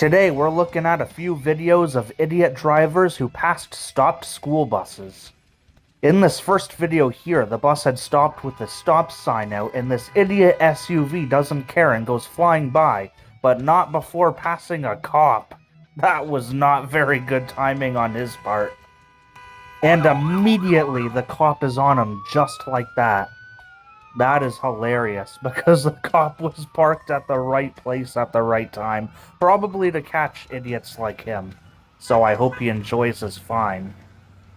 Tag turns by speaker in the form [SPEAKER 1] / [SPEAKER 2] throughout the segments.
[SPEAKER 1] Today we're looking at a few videos of idiot drivers who passed stopped school buses. In this first video here, the bus had stopped with the stop sign out and this idiot SUV doesn't care and goes flying by, but not before passing a cop. That was not very good timing on his part. And immediately the cop is on him just like that. That is hilarious, because the cop was parked at the right place at the right time, probably to catch idiots like him. So I hope he enjoys his fine.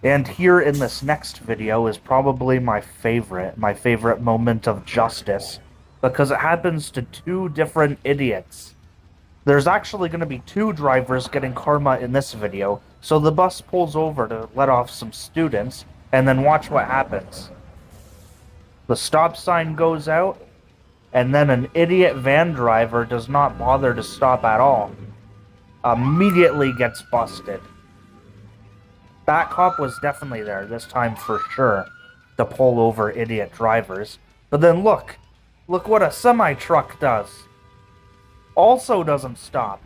[SPEAKER 1] And here in this next video is probably my favorite moment of justice, because it happens to two different idiots. There's actually going to be two drivers getting karma in this video, so the bus pulls over to let off some students, and then watch what happens. The stop sign goes out, and then an idiot van driver does not bother to stop at all. Immediately gets busted. That cop was definitely there, this time for sure, to pull over idiot drivers. But then look what a semi-truck does. Also doesn't stop,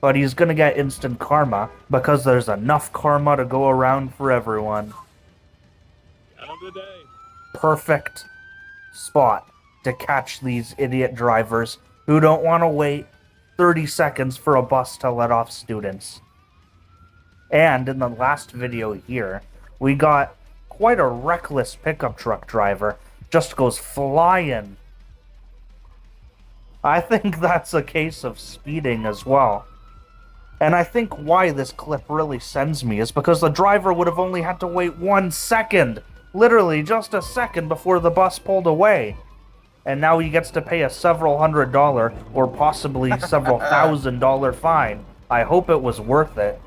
[SPEAKER 1] but he's gonna get instant karma, because there's enough karma to go around for everyone.
[SPEAKER 2] Have a good day.
[SPEAKER 1] Perfect spot to catch these idiot drivers who don't want to wait 30 seconds for a bus to let off students. And in the last video here, we got quite a reckless pickup truck driver just goes flying. I think that's a case of speeding as well. And I think why this clip really sends me is because the driver would have only had to wait 1 second. Literally just a second before the bus pulled away. And now he gets to pay a several $100 or possibly several $1,000 fine. I hope it was worth it.